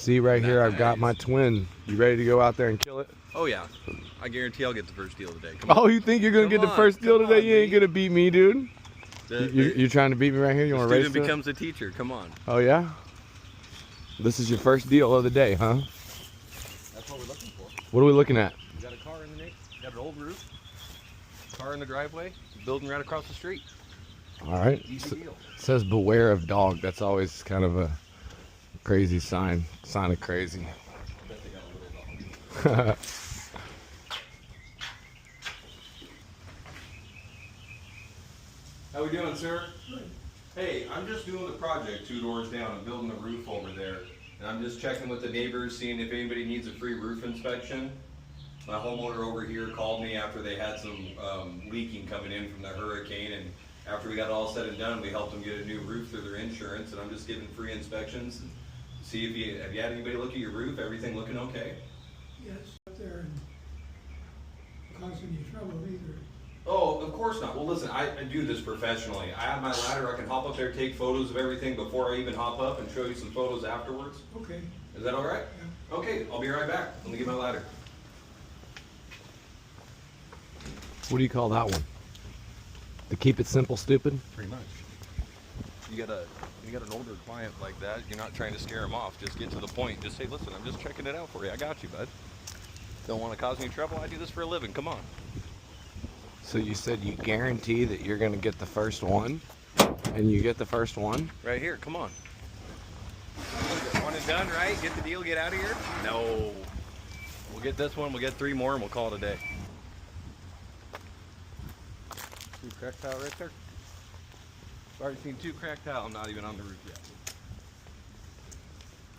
See right here, I've got my twin. You ready to go out there and kill it? Oh yeah, I guarantee I'll get the first deal today. Come on. Oh, you think you're gonna get the first deal today? You ain't gonna beat me, dude. You're trying to beat me right here? You want to race? Student becomes a teacher. Come on. Oh yeah. This is your first deal of the day, huh? That's what we're looking for. What are we looking at? You got a car in the mix. You got an old roof. Car in the driveway. Building right across the street. All right. Easy deal. It says beware of dog. That's always kind of a crazy sign. Sign of crazy. I bet they got a little dog. How we doing, sir? Good. Hey, I'm just doing the project 2 doors down. I'm building the roof over there. And I'm just checking with the neighbors, seeing if anybody needs a free roof inspection. My homeowner over here called me after they had some leaking coming in from the hurricane, and after we got it all said and done, we helped them get a new roof through their insurance, and I'm just giving free inspections. See if have you had anybody look at your roof? Everything looking okay? Yes, up there and causing you trouble either. Oh, of course not. Well, listen, I do this professionally. I have my ladder. I can hop up there, take photos of everything before I even hop up, and show you some photos afterwards. Okay. Is that all right? Yeah. Okay, I'll be right back. Let me get my ladder. What do you call that one? The keep it simple, stupid? Pretty much. You got an older client like that. You're not trying to scare them off. Just get to the point. Just say, listen, I'm just checking it out for you. I got you, bud. Don't want to cause me trouble. I do this for a living. Come on. So you said you guarantee that you're going to get the first one, and you get the first one? Right here, come on. One and done, right? Get the deal, get out of here? No. We'll get this one, we'll get 3 more, and we'll call it a day. 2 cracked tile right there. I've already seen 2 cracked tile. I'm not even on the roof yet.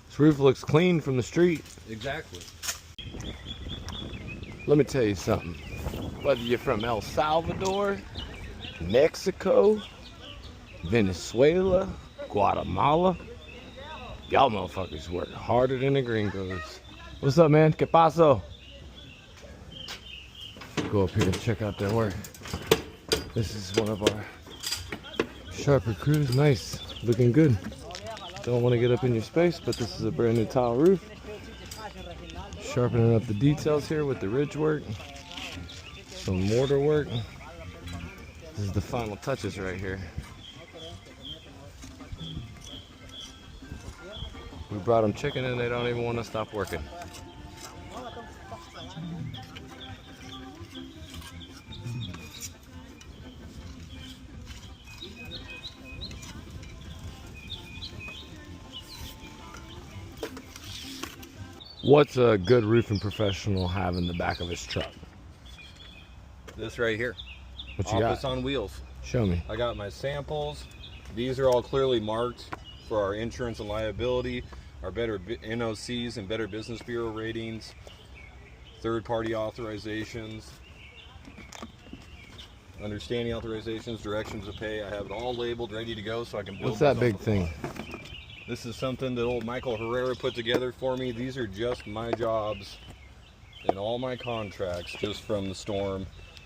This roof looks clean from the street. Exactly. Let me tell you something. Whether you're from El Salvador, Mexico, Venezuela, Guatemala, y'all motherfuckers work harder than the gringos. What's up, man? ¿Qué paso? Go up here and check out their work. This is one of our sharper crews. Nice, looking good. Don't want to get up in your space, but this is a brand new tile roof. Sharpening up the details here with the ridge work. Some mortar work. This is the final touches right here. We brought them chicken and they don't even want to stop working. What's a good roofing professional have in the back of his truck? This right here. What you Office got? on wheels. Show me. I got my samples. These are all clearly marked for our insurance and liability, our better NOCs and Better Business Bureau ratings, third-party authorizations, understanding authorizations, directions to pay. I have it all labeled, ready to go, so I can build. What's that big thing? This is something that old Michael Herrera put together for me. These are just my jobs and all my contracts just from the storm.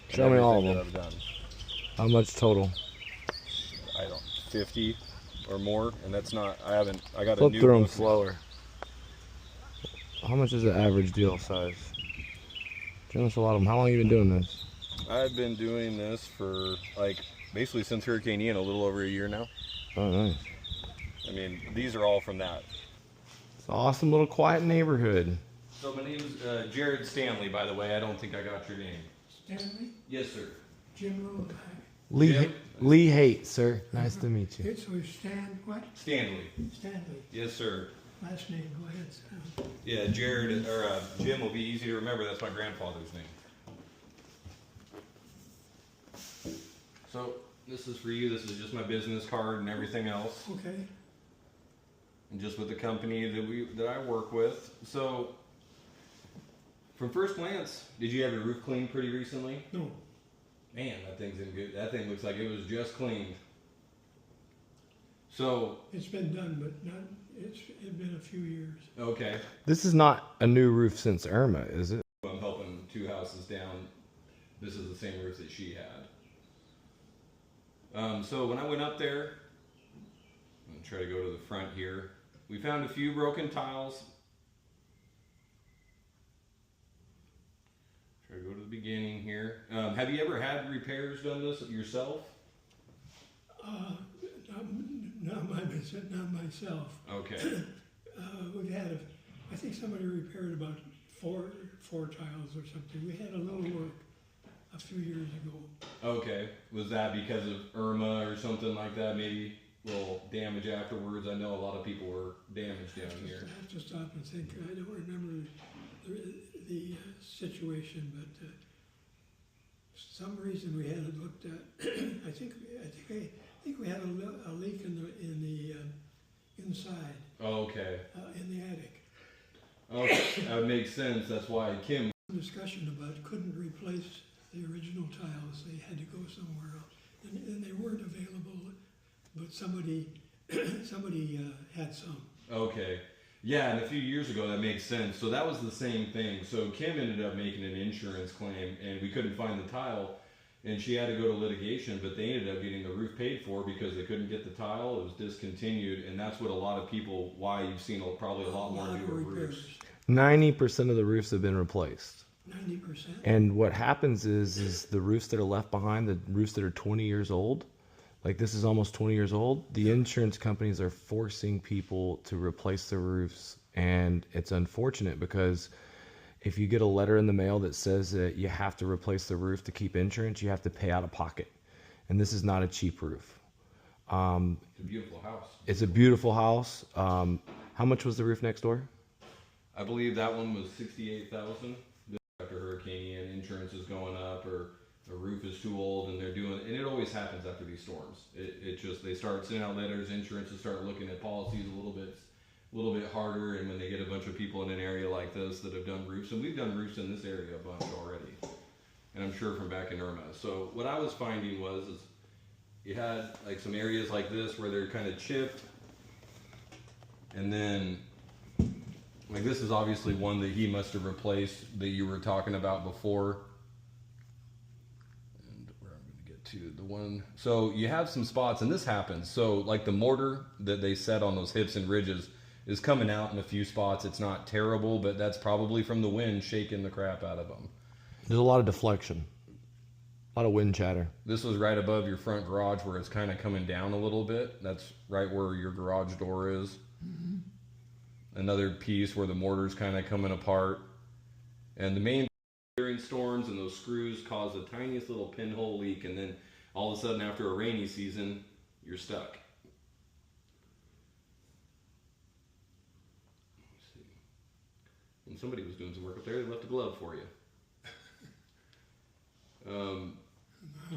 Show me all of that them. I've done. How much total? I don't 50 or more, and that's not. I haven't. I got Flip a new through them book. slower. How much is the average deal size? Tell us a lot of them. How long have you been doing this? I've been doing this for like basically since Hurricane Ian, a little over a year now. Oh, nice. I mean, these are all from that. It's an awesome little quiet neighborhood. So my name's Jared Stanley, by the way. I don't think I got your name. Stanley? Yes, sir. Jim Rowe. Lee Haight, sir. Nice to meet you. It's with Stan, what? Stanley. Stanley. Yes, sir. Last name, go ahead, Sam. Yeah, Jared or Jim will be easy to remember. That's my grandfather's name. So this is for you. This is just my business card and everything else. Okay. And just with the company that I work with. So from first glance, did you have your roof cleaned pretty recently? No. Man, that thing's in good. That thing looks like it was just cleaned. So It's been done, but not, it's been a few years. okay. This is not a new roof since Irma, is it? I'm helping 2 houses down. This is the same roof that she had. So when I went up there, I'm gonna try to go to the front here. We found a few broken tiles Try to go to the beginning here. Have you ever had repairs done this yourself? Not myself. Okay. We've had, I think somebody repaired about four tiles or something. We had a little work a few years ago. Okay. Was that because of Irma or something like that? Maybe a little damage afterwards? I know a lot of people were damaged down here. I have to stop and think. I don't remember the situation, but for some reason we had it looked at. I think we had a leak in the inside. Oh, okay. In the attic. Okay, that makes sense. That's why Kim. Discussion about couldn't replace the original tiles. They had to go somewhere else, and they weren't available. But somebody had some. Okay. Yeah, and a few years ago that makes sense. So that was the same thing. So Kim ended up making an insurance claim, and we couldn't find the tile, and she had to go to litigation. But they ended up getting the roof paid for because they couldn't get the tile. It was discontinued, and that's what a lot of people. Why you've seen probably a lot more newer roofs. 90% of the roofs have been replaced. 90%. And what happens is the roofs that are left behind, the roofs that are 20 years old, like this is almost 20 years old, the insurance companies are forcing people to replace their roofs. And it's unfortunate because if you get a letter in the mail that says that you have to replace the roof to keep insurance, you have to pay out of pocket. And this is not a cheap roof. It's a beautiful house. It's a beautiful house. How much was the roof next door? I believe that one was $68,000. After Hurricane Ian, insurance is going up, or the roof is too old, and they're doing. And it always happens after these storms. It just they start sending out letters. Insurances start looking at policies a little bit harder. And when they get a bunch of people in an area like this that have done roofs, and we've done roofs in this area a bunch already, and I'm sure from back in Irma. So what I was finding is you had like some areas like this where they're kind of chipped, and then. Like this is obviously one that he must have replaced that you were talking about before. And where I'm going to get to the one. So you have some spots, and this happens. So like the mortar that they set on those hips and ridges is coming out in a few spots. It's not terrible, but that's probably from the wind shaking the crap out of them. There's a lot of deflection, a lot of wind chatter. This was right above your front garage where it's kind of coming down a little bit. That's right where your garage door is. Mm-hmm. Another piece where the mortar's kind of coming apart, and the main during storms and those screws cause the tiniest little pinhole leak, and then all of a sudden after a rainy season you're stuck. Let's see. When somebody was doing some work up there, they left a glove for you. How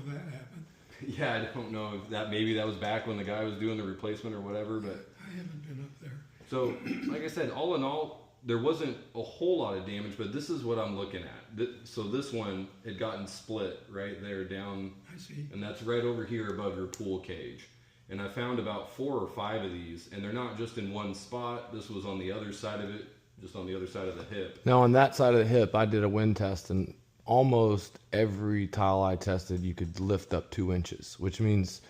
that happened. Yeah, I don't know if maybe that was back when the guy was doing the replacement or whatever, but I haven't been up there. So, like I said, all in all, there wasn't a whole lot of damage, but this is what I'm looking at. So this one had gotten split right there down. I see. And that's right over here above your pool cage. And I found about 4 or 5 of these, and they're not just in one spot. This was on the other side of it, just on the other side of the hip. Now, on that side of the hip, I did a wind test, and almost every tile I tested, you could lift up 2 inches, which means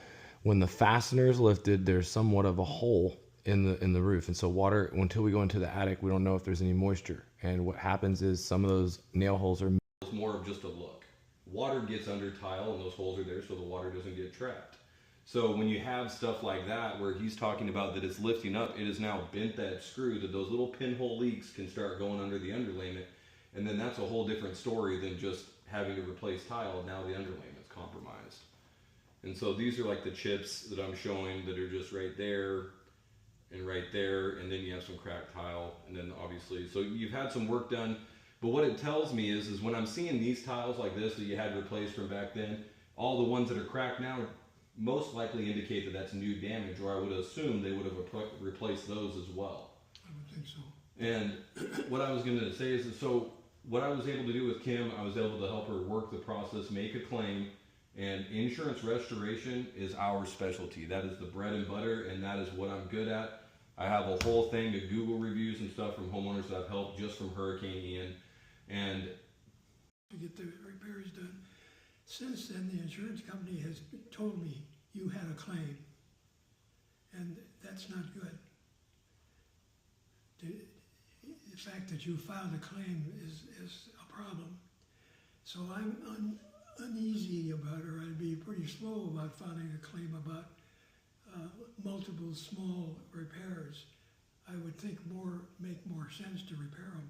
when the fastener is lifted, there's somewhat of a hole in the roof, and so water, until we go into the attic, we don't know if there's any moisture. And what happens is some of those nail holes are more of just a look. Water gets under tile, and those holes are there so the water doesn't get trapped. So when you have stuff like that where he's talking about that it's lifting up, it has now bent that screw that those little pinhole leaks can start going under the underlayment, and then that's a whole different story than just having to replace tile. Now the underlayment's compromised. And so these are like the chips that I'm showing that are just right there and right there, and then you have some cracked tile, and then obviously, so you've had some work done. But what it tells me is when I'm seeing these tiles like this that you had replaced from back then, all the ones that are cracked now most likely indicate that that's new damage, or I would assume they would have replaced those as well. I would think so. And what I was going to say is, so what I was able to do with Kim, I was able to help her work the process, make a claim, and insurance restoration is our specialty. That is the bread and butter, and that is what I'm good at. I have a whole thing of Google reviews and stuff from homeowners that I've helped just from Hurricane Ian. And to get the repairs done. Since then, the insurance company has told me you had a claim, and that's not good. The fact that you filed a claim is a problem. So I'm uneasy about, or I'd be pretty slow about filing a claim about multiple small repairs. I would think make more sense to repair them.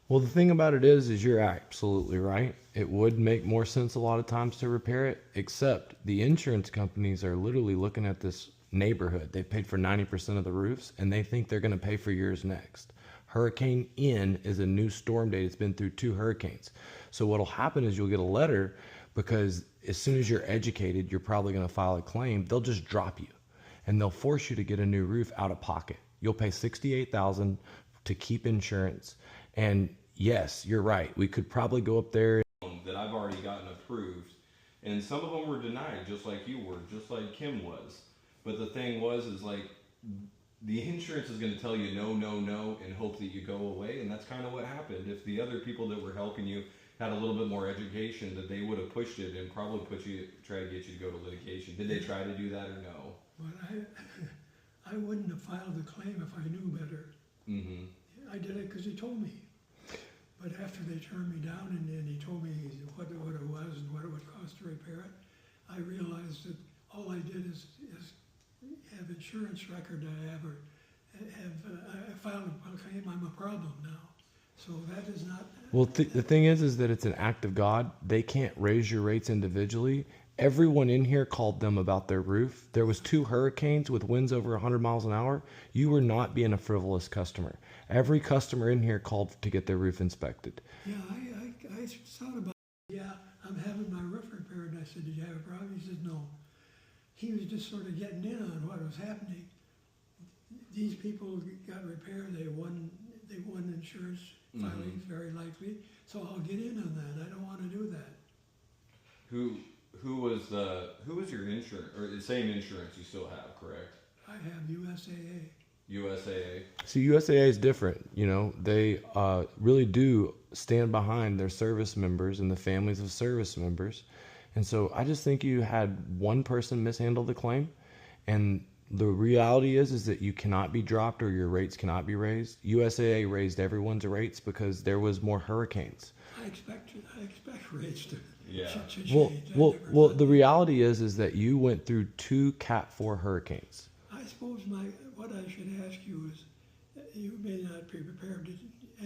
Well, the thing about it is you're absolutely right. It would make more sense a lot of times to repair it, except the insurance companies are literally looking at this neighborhood. They've paid for 90% of the roofs, and they think they're going to pay for yours next. Hurricane Ian is a new storm date. It's been through 2 hurricanes. So what'll happen is you'll get a letter, because as soon as you're educated, you're probably going to file a claim. They'll just drop you, and they'll force you to get a new roof out of pocket. You'll pay $68,000 to keep insurance. And yes, you're right. We could probably go up there. That I've already gotten approved, and some of them were denied, just like you were, just like Kim was. But the thing is like, the insurance is going to tell you no, no, no, and hope that you go away, and that's kind of what happened. If the other people that were helping you had a little bit more education, that they would have pushed it and probably try to get you to go to litigation. Did they try to do that or no? But I wouldn't have filed the claim if I knew better. Mm-hmm. I did it because he told me. But after they turned me down and he told me what it was and what it would cost to repair it, I realized that all I did is have insurance record I filed a claim. I'm a problem now. So that is not. Well, the thing is that it's an act of God. They can't raise your rates individually. Everyone in here called them about their roof. There was 2 hurricanes with winds over 100 miles an hour. You were not being a frivolous customer. Every customer in here called to get their roof inspected. Yeah, I thought about it. Yeah, I'm having my roof repaired. And I said, did you have a problem? He said, no. He was just sort of getting in on what was happening. These people got repaired. They won insurance filings, very likely. So I'll get in on that. I don't want to do that. Who was your insurance, or the same insurance you still have, correct? I have USAA. USAA. See, USAA is different. You know, they really do stand behind their service members and the families of service members. And so I just think you had one person mishandle the claim, and the reality is that you cannot be dropped or your rates cannot be raised. USAA raised everyone's rates because there was more hurricanes. I expect rates to change. Well, the reality is that you went through 2 Cat 4 hurricanes. I suppose what I should ask you is, you may not be prepared to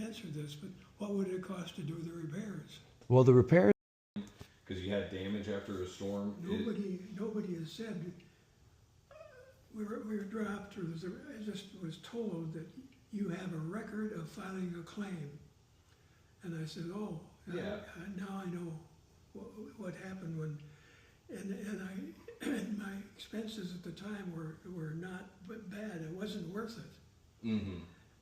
answer this, but what would it cost to do the repairs? Well, the repairs. Because you had damage after a storm. Nobody has said. We were dropped, or I just was told that you have a record of filing a claim. And I said, oh, Yeah. Now I know what happened when, and my expenses at the time were not bad. It wasn't worth it. Mm-hmm.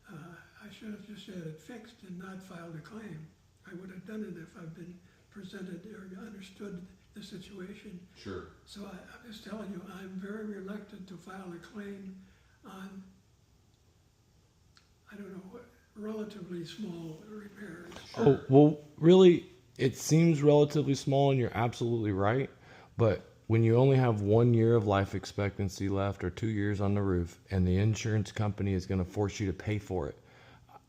I should have just had it fixed and not filed a claim. I would have done it if I'd been presented or understood the situation. Sure. So I'm just telling you, I'm very reluctant to file a claim on, I don't know, what, relatively small repairs. Sure. Oh, well, really, it seems relatively small, and you're absolutely right. But when you only have 1 year of life expectancy left or 2 years on the roof, and the insurance company is going to force you to pay for it,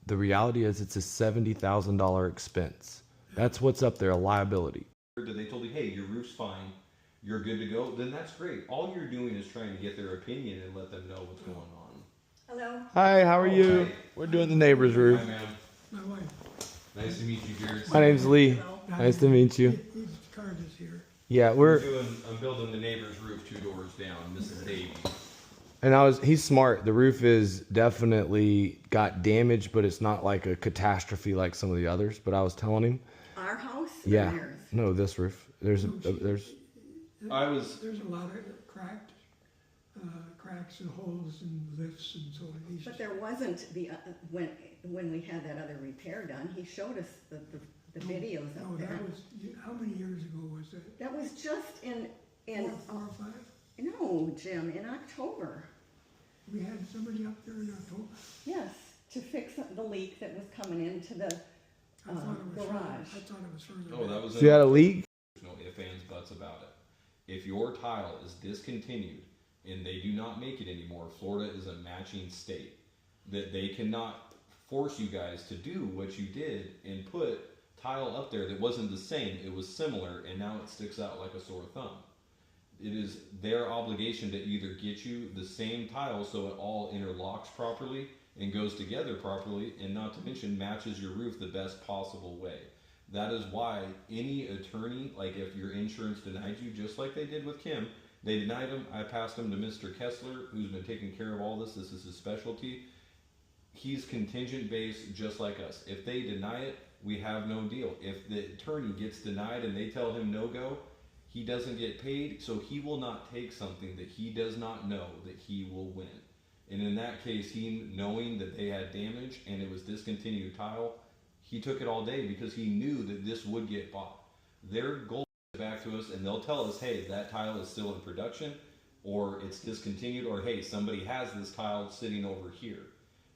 the reality is it's a $70,000 expense. That's what's up there, a liability. That they told you, hey, your roof's fine, you're good to go, then that's great. All you're doing is trying to get their opinion and let them know what's going on. Hello. Hi, how are you? Hi. We're doing the neighbor's roof. Hi, ma'am. My wife, Nice to meet you, Jared. My name's Lee. Hello. Nice to meet you. his card is here. Yeah, I'm building the neighbor's roof 2 doors down, Mrs. Davies. and he's smart. The roof is definitely got damage, but it's not like a catastrophe like some of the others. But I was telling him, Our house? Or yeah, theirs? no, this roof. There's. There's a lot of cracks and holes and lifts and so on. But there wasn't when we had that other repair done, he showed us the videos No, up there. that was, how many years ago was that? That was just in, 4 or 5? no, Jim, in October. We had somebody up there in October. Yes, to fix the leak that was coming into the I thought it was garage. I thought it was further. Oh, that back. was So you had a leak. There's no ifs, ands, buts about it. If your tile is discontinued and they do not make it anymore, Florida is a matching state. That they cannot force you guys to do what you did and put tile up there that wasn't the same, it was similar, and now it sticks out like a sore thumb. It is their obligation to either get you the same tile so it all interlocks properly and goes together properly, and not to mention matches your roof the best possible way. That is why any attorney, like if your insurance denied you, just like they did with Kim, they denied him, I passed him to Mr. Kessler, who's been taking care of all this is his specialty. He's contingent based just like us. If they deny it, we have no deal. If the attorney gets denied and they tell him no go, he doesn't get paid, so he will not take something that he does not know that he will win. And in that case, he, knowing that they had damage and it was discontinued tile, he took it all day because he knew that this would get bought. Their goal is back to us and they'll tell us, hey, that tile is still in production, or it's discontinued, or hey, somebody has this tile sitting over here.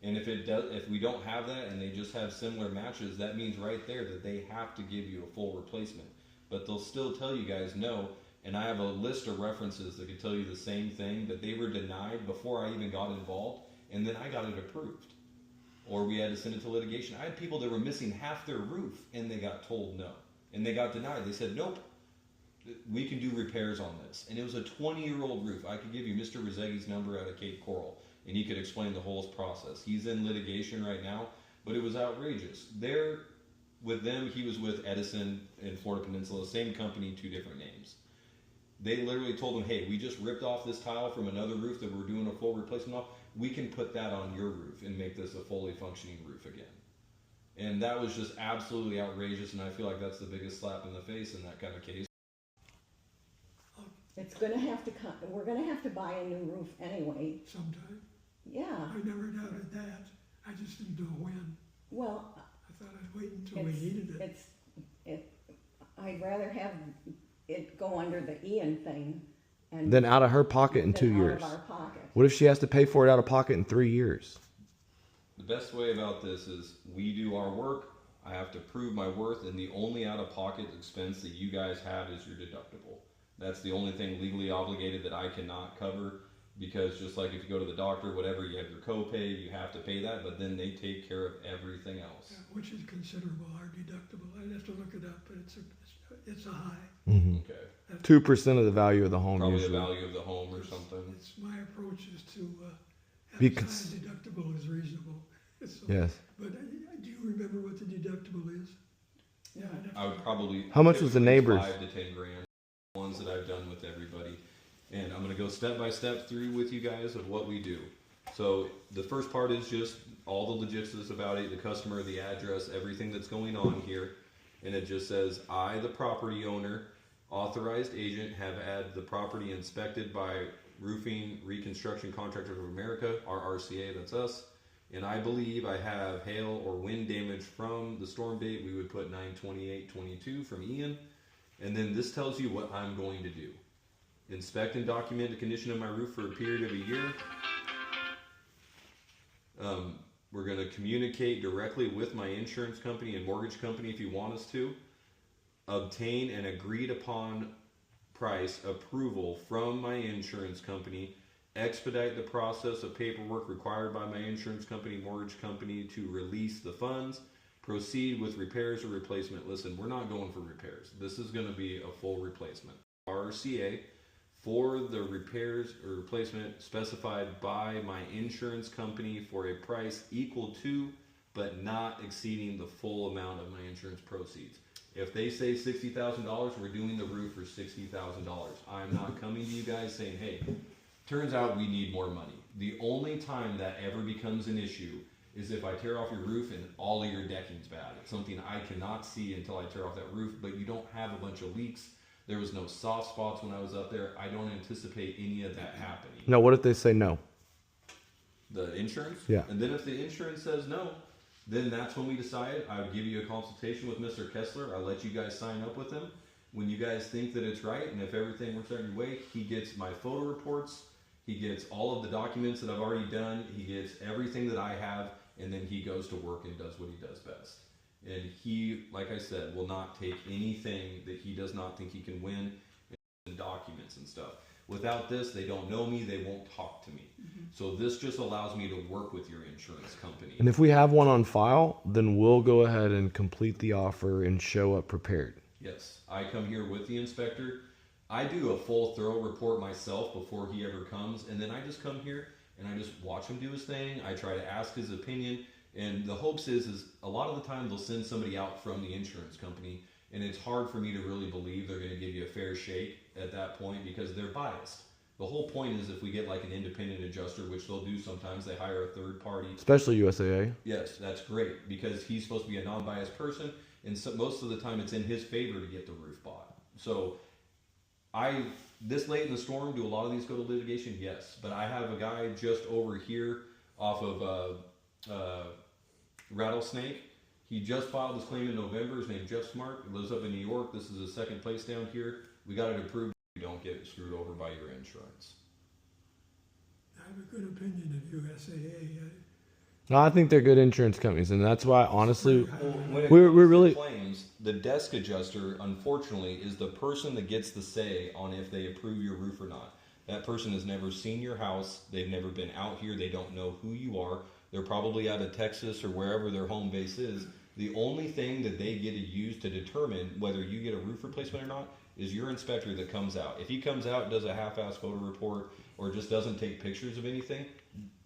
And if it does, if we don't have that and they just have similar matches, that means right there that they have to give you a full replacement. But they'll still tell you guys no. And I have a list of references that could tell you the same thing, that they were denied before I even got involved, and then I got it approved. Or we had to send it to litigation. I had people that were missing half their roof and they got told no. And they got denied. They said, nope, we can do repairs on this. And it was a 20-year-old roof. I could give you Mr. Rizeghi's number out of Cape Coral, and he could explain the whole process. He's in litigation right now, but it was outrageous. There, with them, he was with Edison in Florida Peninsula, same company, 2 different names. They literally told him, hey, we just ripped off this tile from another roof that we're doing a full replacement of. We can put that on your roof and make this a fully functioning roof again. And that was just absolutely outrageous, and I feel like that's the biggest slap in the face in that kind of case. It's gonna have to come, we're gonna have to buy a new roof anyway. Sometime. Yeah, I never doubted that. I just didn't know when. well, I thought I'd wait until we needed it. I'd rather have it go under the Ian thing and. Then out of her pocket in 2 than years. Out of our pocket. What if she has to pay for it out of pocket in 3 years? The best way about this is we do our work, I have to prove my worth, and the only out-of-pocket expense that you guys have is your deductible. That's the only thing legally obligated that I cannot cover, because just like if you go to the doctor, whatever, you have your copay, you have to pay that, but then they take care of everything else. Yeah, which is considerable, our deductible. I'd have to look it up, but it's a high. Mm-hmm. Okay. 2% of the value of the home Probably usually. the value of the home or something. It's my approach is to have Because- a deductible is reasonable. So, Yes. But do you remember what the deductible is? Yeah, I'd have I would probably. How much was the typically neighbor's? 5 to 10 grand. Ones that I've done with everybody. And I'm going to go step by step through with you guys of what we do. So the first part is just all the logistics about it, the customer, the address, everything that's going on here. And it just says, I, the property owner, authorized agent, have had the property inspected by Roofing Reconstruction Contractors of America, our RCA, that's us. And I believe I have hail or wind damage from the storm date. We would put 9/28/22 from Ian. And then this tells you what I'm going to do. Inspect and document the condition of my roof for a period of a year. We're going to communicate directly with my insurance company and mortgage company if you want us to. Obtain an agreed upon price approval from my insurance company. Expedite the process of paperwork required by my insurance company, mortgage company to release the funds. Proceed with repairs or replacement. Listen, we're not going for repairs. This is going to be a full replacement. RCA for the repairs or replacement specified by my insurance company for a price equal to but not exceeding the full amount of my insurance proceeds. If they say $60,000, we're doing the roof for $60,000. I'm not coming to you guys saying, hey, turns out we need more money. The only time that ever becomes an issue is if I tear off your roof and all of your decking's bad. It's something I cannot see until I tear off that roof, but you don't have a bunch of leaks. There was no soft spots when I was up there. I don't anticipate any of that happening. No, what if they say no? The insurance? Yeah. And then if the insurance says no, then that's when we decide. I would give you a consultation with Mr. Kessler. I'll let you guys sign up with him. When you guys think that it's right, and if everything works out your way, he gets my photo reports. He gets all of the documents that I've already done. He gets everything that I have, and then he goes to work and does what he does best. And he, like I said, will not take anything that he does not think he can win, and documents and stuff. Without this, they don't know me, they won't talk to me. So this just allows me to work with your insurance company. And if we have one on file, then we'll go ahead and complete the offer and show up prepared. Yes, I come here with the inspector. I do a full thorough report myself before he ever comes, and then I just come here and I just watch him do his thing. I try to ask his opinion, and the hopes is a lot of the time they'll send somebody out from the insurance company, and it's hard for me to really believe they're going to give you a fair shake at that point because they're biased. The whole point is if we get like an independent adjuster, which they'll do sometimes, they hire a third party. Especially USAA. Yes, that's great because he's supposed to be a non-biased person, and so most of the time it's in his favor to get the roof bought. So this late in the storm, do a lot of these go to litigation? Yes, but I have a guy just over here off of Rattlesnake. He just filed his claim in November. His name's Jeff Smart. He lives up in New York. This is his second place down here. We got it approved. You don't get screwed over by your insurance. I have a good opinion of USAA. No, I think they're good insurance companies, and that's why, honestly, When it we're comes to really claims, the desk adjuster, unfortunately, is the person that gets the say on if they approve your roof or not. That person has never seen your house. They've never been out here. They don't know who you are. They're probably out of Texas or wherever their home base is. The only thing that they get to use to determine whether you get a roof replacement or not is your inspector that comes out. If he comes out and does a half-ass photo report or just doesn't take pictures of anything,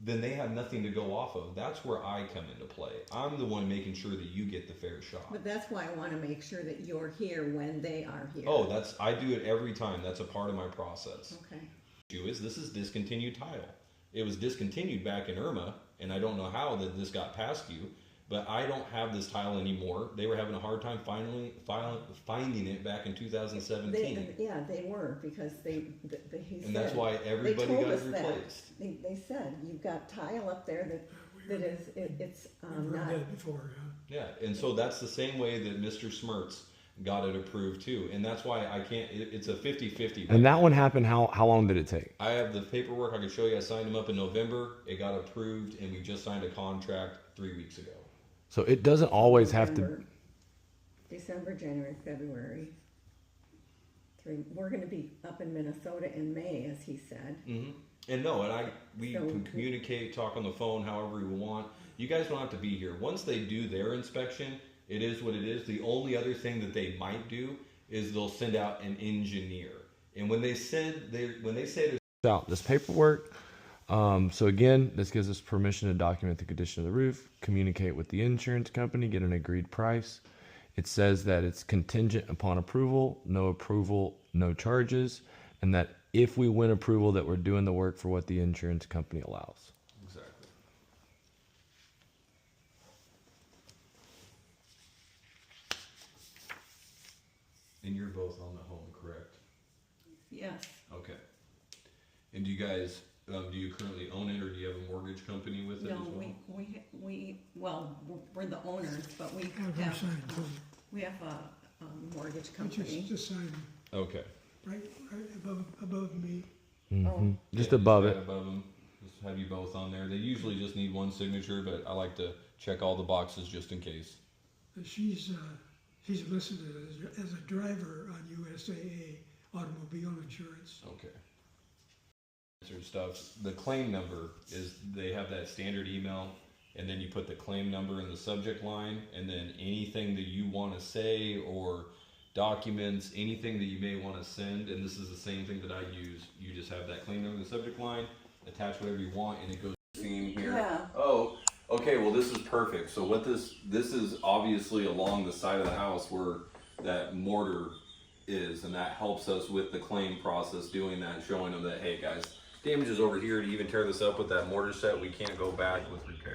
then they have nothing to go off of. That's where I come into play. I'm the one making sure that you get the fair shot. But that's why I want to make sure that you're here when they are here. Oh, I do it every time. That's a part of my process. Okay. This is discontinued title. It was discontinued back in Irma, and I don't know how that this got past you, but I don't have this tile anymore. They were having a hard time finding it back in 2017. They were because he And said, that's why everybody they told got us replaced. That. They said you've got tile up there it's We've not. heard that before, Yeah, and so that's the same way that Mr. Smertz got it approved too, and that's why I can't. It's a 50-50. and that one happened. How long did it take? I have the paperwork. I can show you. I signed them up in November. It got approved, and we just signed a contract 3 weeks ago. So it doesn't always have to. December, January, February. We're going to be up in Minnesota in May, as he said. Mm-hmm. And no, and we can communicate, talk on the phone, however we want. You guys don't have to be here. Once they do their inspection, it is what it is. The only other thing that they might do is they'll send out an engineer. And when they say there's Out this paperwork. So again, this gives us permission to document the condition of the roof, communicate with the insurance company, get an agreed price. It says that it's contingent upon approval, no charges, and that if we win approval that we're doing the work for what the insurance company allows. exactly. And you're both on the home, correct? Yes. Okay. And do you guys, do you currently own it, or do you have a mortgage company with it No, as well? we're the owners, but we yeah. Have her sign too. we have a mortgage But company. just sign Okay. right above me. Mhm. Just Yeah, above right it. above them. Just have you both on there. They usually just need one signature, but I like to check all the boxes just in case. She's listed as a driver on USAA automobile insurance. Okay. Answer stuff. The claim number is, they have that standard email, and then you put the claim number in the subject line, and then anything that you want to say or documents, anything that you may want to send, and this is the same thing that I use. You just have that claim number in the subject line, attach whatever you want, and it goes theme here. Yeah. Oh, okay. Well, this is perfect. So what this is obviously along the side of the house where that mortar is, and that helps us with the claim process, doing that, showing them that, hey guys, damage is over here. To even tear this up with that mortar set, we can't go back with repair.